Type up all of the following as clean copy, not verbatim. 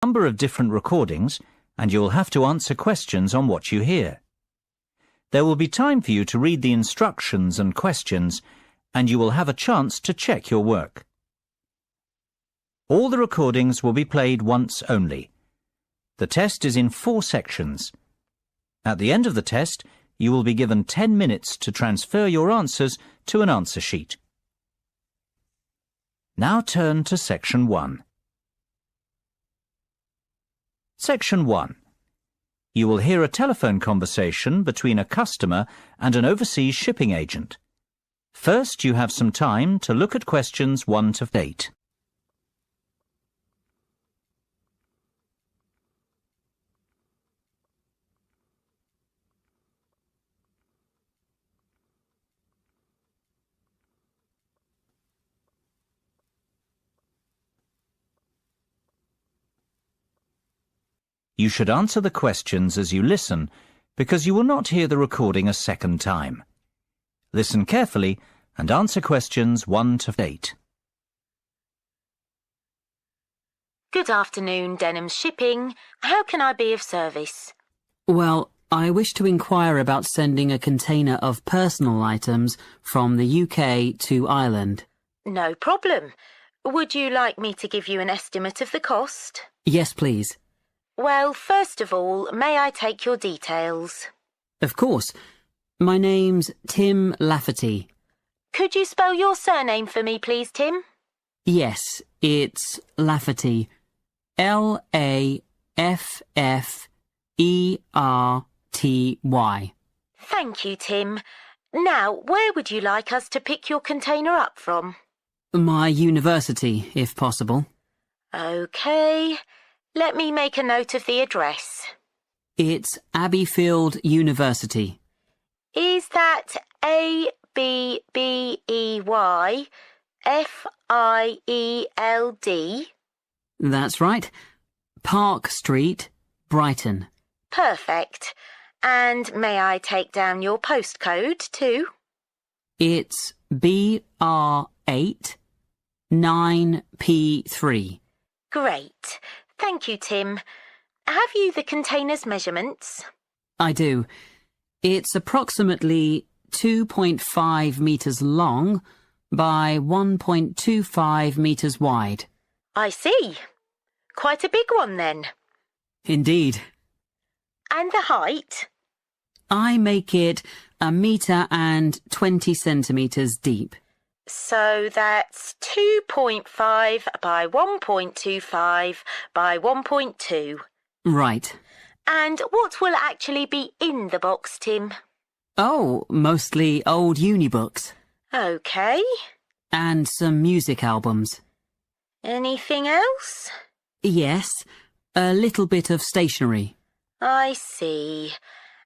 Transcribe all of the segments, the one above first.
number of different recordings, and you will have to answer questions on what you hear. There will be time for you to read the instructions and questions, and you will have a chance to check your work. All the recordings will be played once only. The test is in 4 sections. At the end of the test, you will be given 10 minutes to transfer your answers to an answer sheet. Now turn to Section 1. Section 1. You will hear a telephone conversation between a customer and an overseas shipping agent. First, you have some time to look at questions 1 to 8. You should answer the questions as you listen, because you will not hear the recording a second time. Listen carefully and answer questions 1 to 8. Good afternoon, Denham Shipping. How can I be of service? Well, I wish to inquire about sending a container of personal items from the UK to Ireland. No problem. Would you like me to give you an estimate of the cost? Yes, please. Well, first of all, may I take your details? Of course. My name's Tim Lafferty. Could you spell your surname for me, please, Tim? Yes, it's Lafferty. L-A-F-F-E-R-T-Y. Thank you, Tim. Now, where would you like us to pick your container up from? My university, if possible. OK. Let me make a note of the address. It's Abbeyfield University. Is that A-B-B-E-Y-F-I-E-L-D? That's right. Park Street, Brighton. Perfect. And may I take down your postcode too? It's BR8 9P3. Great. Thank you, Tim. Have you the container's measurements? I do. It's approximately 2.5 metres long by 1.25 metres wide. I see. Quite a big one then. Indeed. And the height? I make it 1 metre and 20 centimetres deep. So that's 2.5 by 1.25 by 1.2. Right. And what will actually be in the box, Tim? Oh, mostly old uni books. OK. And some music albums. Anything else? Yes, a little bit of stationery. I see.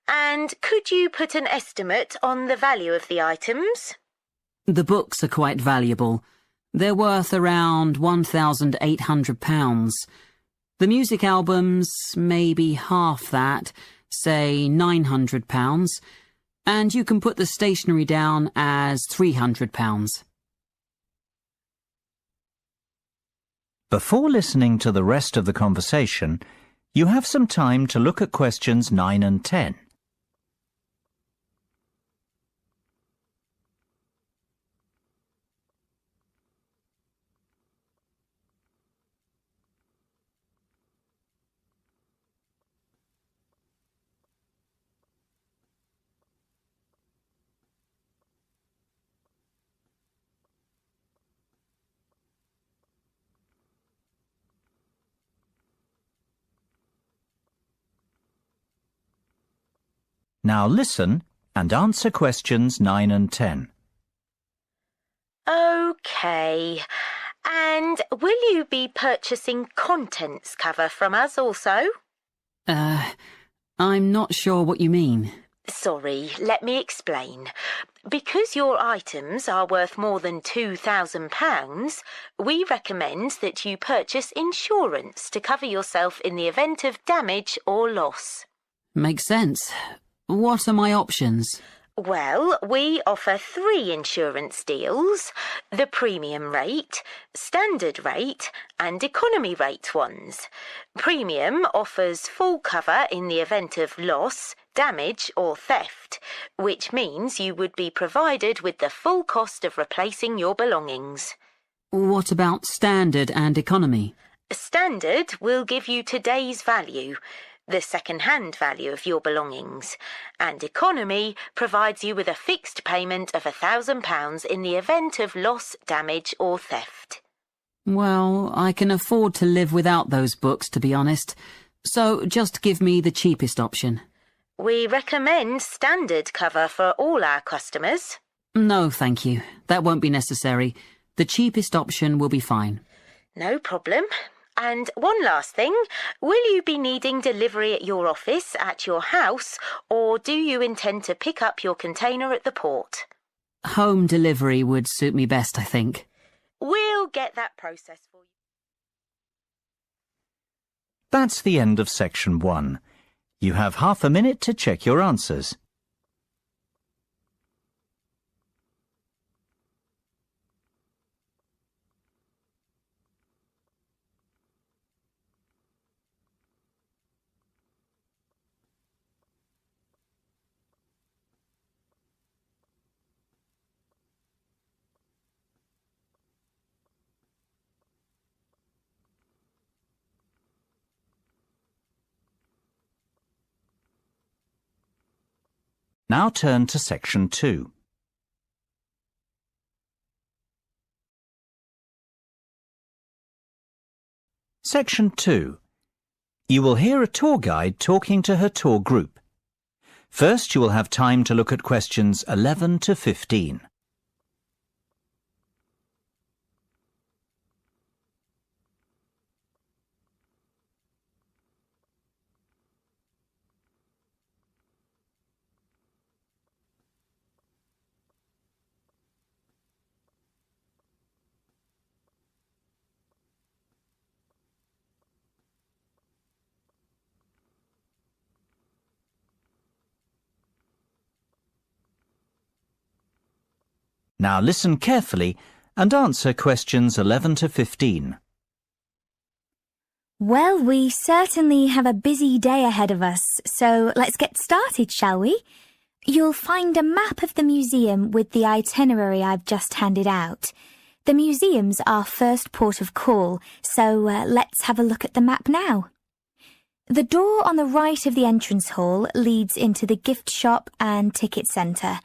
And could you put an estimate on the value of the items? The books are quite valuable. They're worth around £1,800. The music albums, maybe half that, say £900. And you can put the stationery down as £300. Before listening to the rest of the conversation, you have some time to look at questions 9 and 10. Now listen and answer questions 9 and 10. OK. And will you be purchasing contents cover from us also? I'm not sure what you mean. Sorry, let me explain. Because your items are worth more than £2,000, we recommend that you purchase insurance to cover yourself in the event of damage or loss. Makes sense. What are my options? Well, we offer 3 insurance deals: the premium rate, standard rate and economy rate ones. Premium offers full cover in the event of loss, damage or theft, which means you would be provided with the full cost of replacing your belongings. What about standard and economy? Standard will give you today's value, the second-hand value of your belongings, and economy provides you with a fixed payment of £1,000 in the event of loss, damage or theft. Well, I can afford to live without those books, to be honest. So just give me the cheapest option. We recommend standard cover for all our customers. No, thank you. That won't be necessary. The cheapest option will be fine. No problem. And one last thing, will you be needing delivery at your office, at your house, or do you intend to pick up your container at the port? Home delivery would suit me best, I think. We'll get that process for you. That's the end of section 1. You have half a minute to check your answers. Now turn to section 2. Section 2. You will hear a tour guide talking to her tour group. First, you will have time to look at questions 11 to 15. Now listen carefully and answer questions 11 to 15. Well, we certainly have a busy day ahead of us, so let's get started, shall we? You'll find a map of the museum with the itinerary I've just handed out. The museum's our first port of call, so let's have a look at the map now. The door on the right of the entrance hall leads into the gift shop and ticket centre.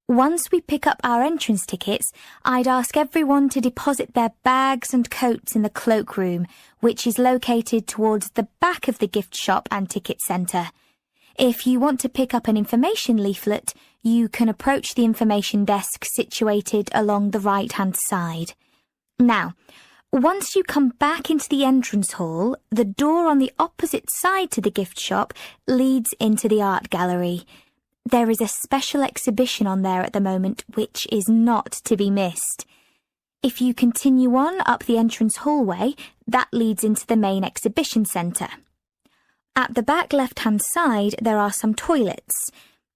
Once we pick up our entrance tickets, I'd ask everyone to deposit their bags and coats in the cloakroom, which is located towards the back of the gift shop and ticket centre. If you want to pick up an information leaflet, you can approach the information desk situated along the right-hand side. Now, once you come back into the entrance hall, the door on the opposite side to the gift shop leads into the art gallery. There is a special exhibition on there at the moment which is not to be missed. If you continue on up the entrance hallway, that leads into the main exhibition centre. At the back left-hand side, there are some toilets.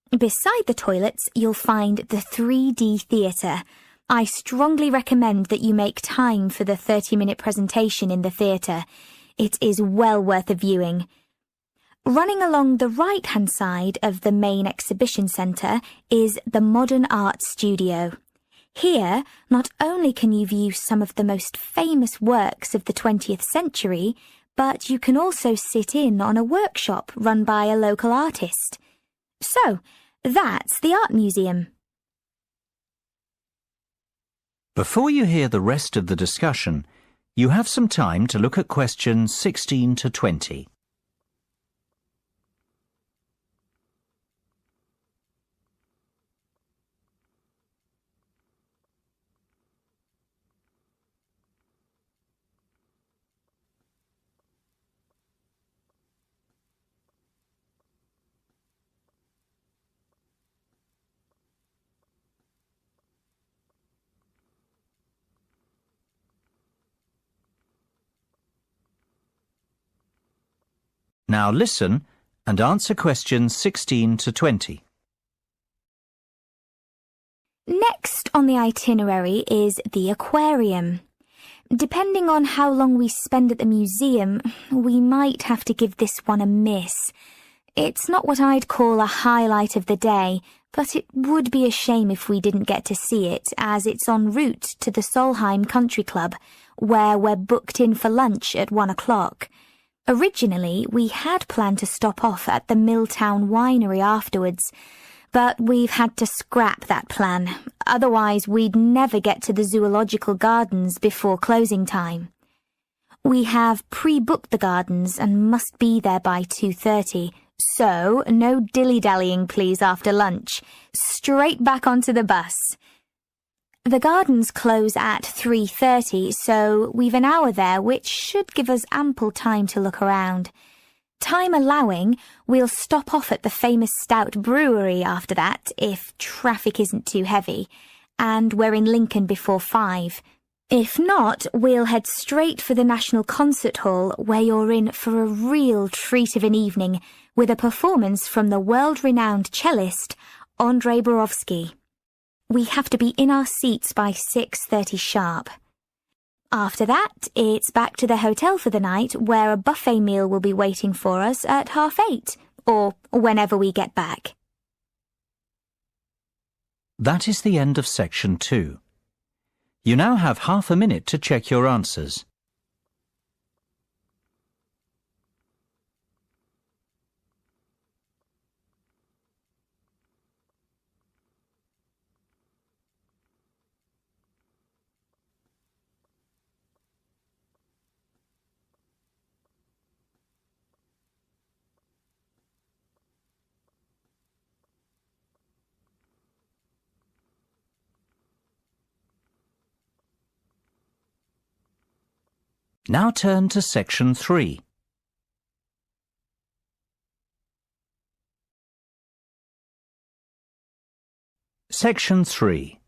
Beside the toilets, you'll find the 3D theatre. I strongly recommend that you make time for the 30-minute presentation in the theatre. It is well worth a viewing. Running along the right-hand side of the main exhibition centre is the Modern Art Studio. Here, not only can you view some of the most famous works of the 20th century, but you can also sit in on a workshop run by a local artist. So, that's the Art Museum. Before you hear the rest of the discussion, you have some time to look at questions 16 to 20. Now listen and answer questions 16 to 20. on the itinerary is the aquarium. Depending on how long we spend at the museum, we might have to give this one a miss. It's not what I'd call a highlight of the day, but it would be a shame if we didn't get to see it, as it's en route to the Solheim Country Club, where we're booked in for lunch at 1 o'clock. Originally, we had planned to stop off at the Milltown Winery afterwards, but we've had to scrap that plan. Otherwise, we'd never get to the Zoological Gardens before closing time. We have pre-booked the gardens and must be there by 2:30, so no dilly-dallying please after lunch. Straight back onto the bus. The gardens close at 3:30, so we've an hour there, which should give us ample time to look around. Time allowing, we'll stop off at the famous Stout Brewery after that, if traffic isn't too heavy, and we're in Lincoln before 5. If not, we'll head straight for the National Concert Hall, where you're in for a real treat of an evening, with a performance from the world-renowned cellist, Andrei Borovsky. We have to be in our seats by 6:30 sharp. After that, it's back to the hotel for the night, where a buffet meal will be waiting for us at 8:30, or whenever we get back. That is the end of section 2. You now have half a minute to check your answers. Now turn to section 3. Section 3.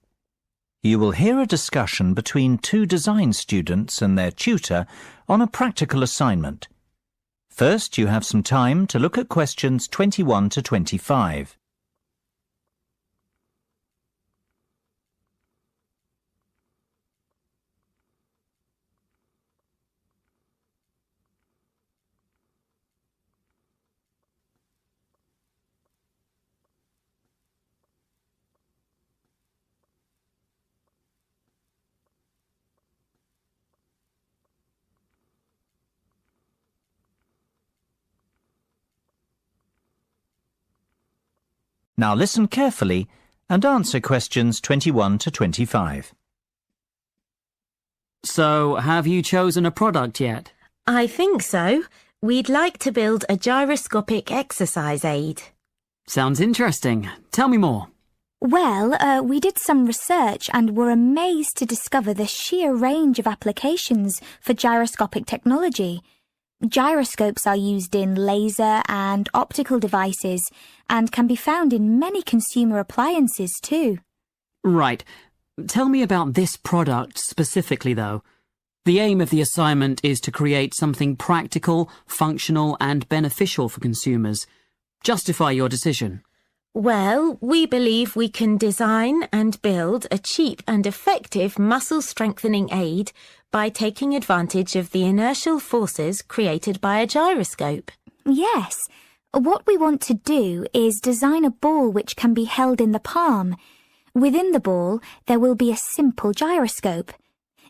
You will hear a discussion between 2 design students and their tutor on a practical assignment. First, you have some time to look at questions 21 to 25. Now listen carefully and answer questions 21 to 25. So, have you chosen a product yet? I think so. We'd like to build a gyroscopic exercise aid. Sounds interesting. Tell me more. Well, we did some research and were amazed to discover the sheer range of applications for gyroscopic technology. Gyroscopes are used in laser and optical devices and can be found in many consumer appliances too. Right. Tell me about this product specifically, though. The aim of the assignment is to create something practical, functional and beneficial for consumers. Justify your decision. Well, we believe we can design and build a cheap and effective muscle strengthening aid by taking advantage of the inertial forces created by a gyroscope. Yes. What we want to do is design a ball which can be held in the palm. Within the ball, there will be a simple gyroscope.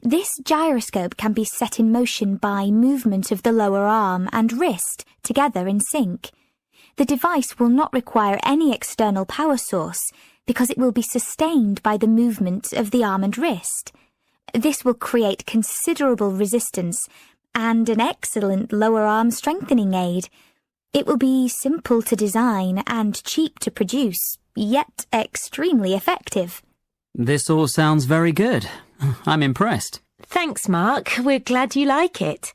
This gyroscope can be set in motion by movement of the lower arm and wrist together in sync. The device will not require any external power source because it will be sustained by the movement of the arm and wrist. This will create considerable resistance and an excellent lower arm strengthening aid. It will be simple to design and cheap to produce, yet extremely effective. This all sounds very good. I'm impressed. Thanks, Mark. We're glad you like it.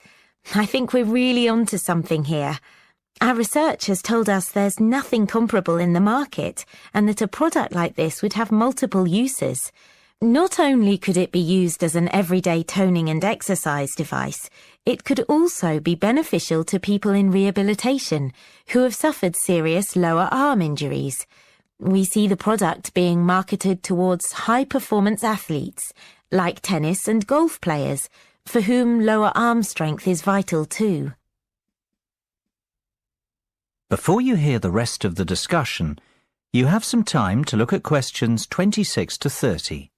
I think we're really onto something here. Our research has told us there's nothing comparable in the market and that a product like this would have multiple uses. Not only could it be used as an everyday toning and exercise device, it could also be beneficial to people in rehabilitation who have suffered serious lower arm injuries. We see the product being marketed towards high-performance athletes, like tennis and golf players, for whom lower arm strength is vital too. Before you hear the rest of the discussion, you have some time to look at questions 26 to 30.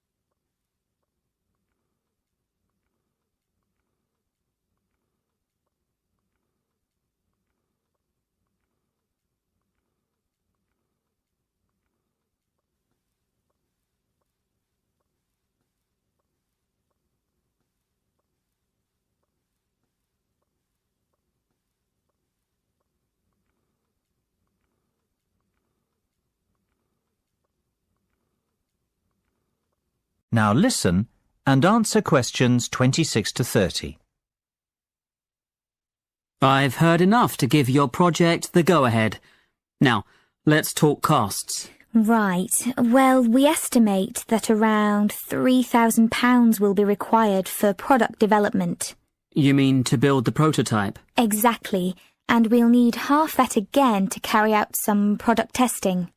Now listen and answer questions 26 to 30. I've heard enough to give your project the go-ahead. Now, let's talk costs. Right. Well, we estimate that around £3,000 will be required for product development. You mean to build the prototype? Exactly. And we'll need half that again to carry out some product testing.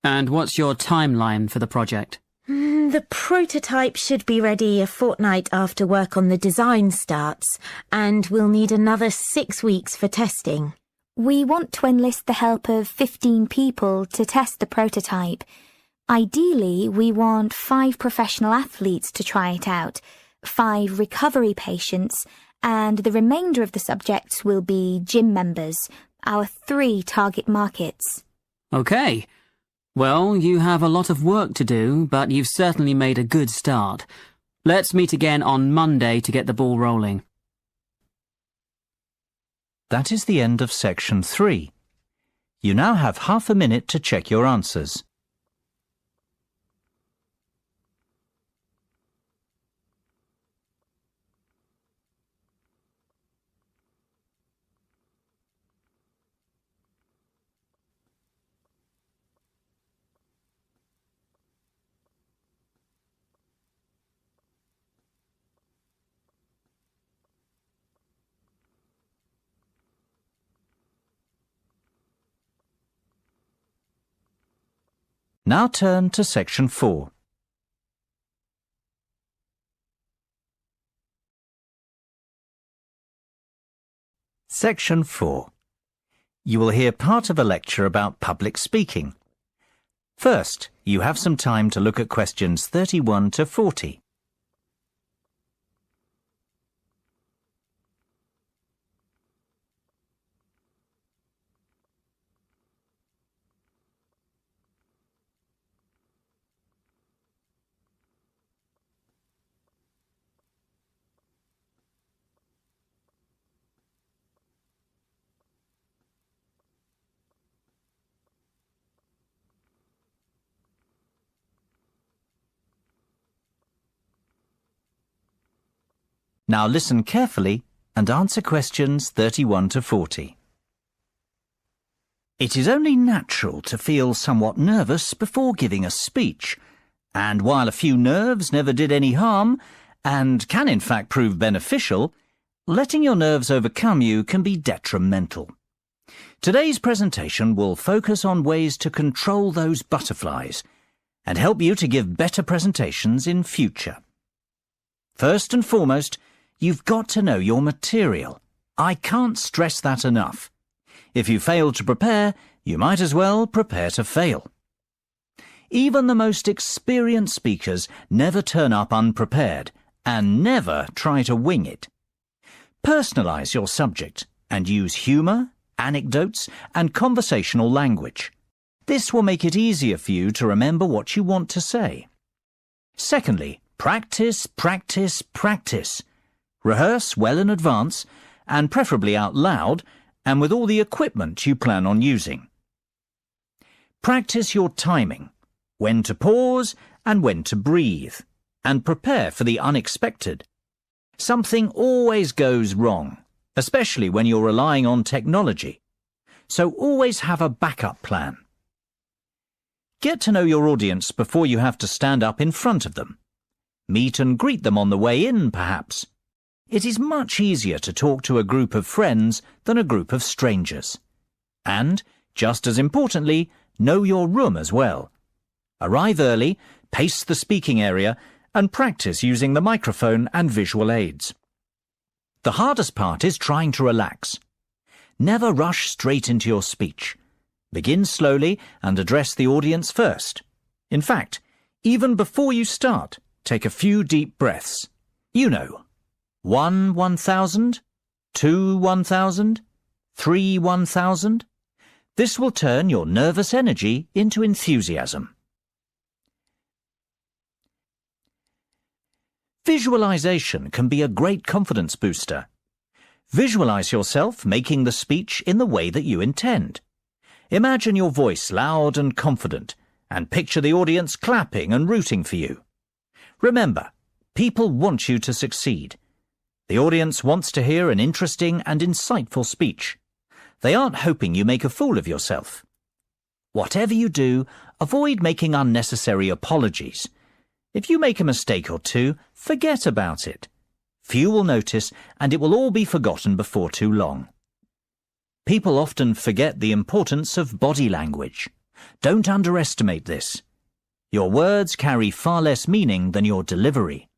And what's your timeline for the project? The prototype should be ready a fortnight after work on the design starts, and we'll need another 6 weeks for testing. We want to enlist the help of 15 people to test the prototype. Ideally, we want 5 professional athletes to try it out, 5 recovery patients, and the remainder of the subjects will be gym members, our 3 target markets. Okay. Well, you have a lot of work to do, but you've certainly made a good start. Let's meet again on Monday to get the ball rolling. That is the end of section 3. You now have half a minute to check your answers. Now turn to section 4. Section 4. You will hear part of a lecture about public speaking. First, you have some time to look at questions 31 to 40. Now listen carefully and answer questions 31 to 40. It is only natural to feel somewhat nervous before giving a speech, and while a few nerves never did any harm, and can in fact prove beneficial, letting your nerves overcome you can be detrimental. Today's presentation will focus on ways to control those butterflies and help you to give better presentations in future. First and foremost, you've got to know your material. I can't stress that enough. If you fail to prepare, you might as well prepare to fail. Even the most experienced speakers never turn up unprepared and never try to wing it. Personalize your subject and use humour, anecdotes, and conversational language. This will make it easier for you to remember what you want to say. Secondly, practice, practice, practice. Rehearse well in advance, and preferably out loud, and with all the equipment you plan on using. Practice your timing, when to pause and when to breathe, and prepare for the unexpected. Something always goes wrong, especially when you're relying on technology, so always have a backup plan. Get to know your audience before you have to stand up in front of them. Meet and greet them on the way in, perhaps. It is much easier to talk to a group of friends than a group of strangers. And, just as importantly, know your room as well. Arrive early, pace the speaking area, and practice using the microphone and visual aids. The hardest part is trying to relax. Never rush straight into your speech. Begin slowly and address the audience first. In fact, even before you start, take a few deep breaths. You know, 1 1,000, 2 1,000, 3 1,000. This will turn your nervous energy into enthusiasm. Visualization can be a great confidence booster. Visualize yourself making the speech in the way that you intend. Imagine your voice loud and confident, and picture the audience clapping and rooting for you. Remember, people want you to succeed. The audience wants to hear an interesting and insightful speech. They aren't hoping you make a fool of yourself. Whatever you do, avoid making unnecessary apologies. If you make a mistake or two, forget about it. Few will notice, and it will all be forgotten before too long. People often forget the importance of body language. Don't underestimate this. Your words carry far less meaning than your delivery.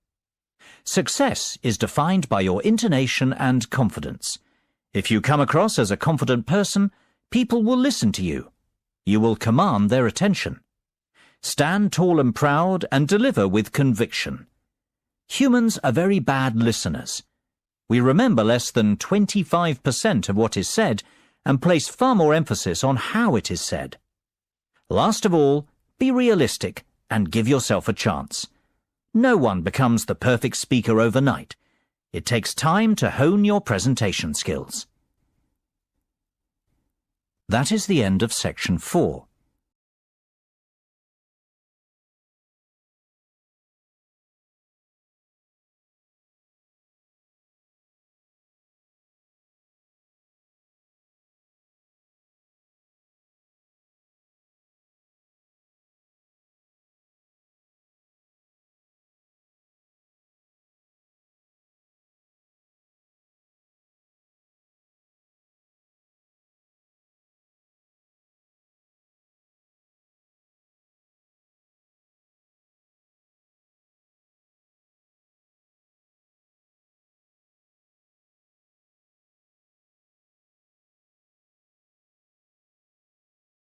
Success is defined by your intonation and confidence. If you come across as a confident person, people will listen to you. You will command their attention. Stand tall and proud and deliver with conviction. Humans are very bad listeners. We remember less than 25% of what is said and place far more emphasis on how it is said. Last of all, be realistic and give yourself a chance. No one becomes the perfect speaker overnight. It takes time to hone your presentation skills. That is the end of section 4.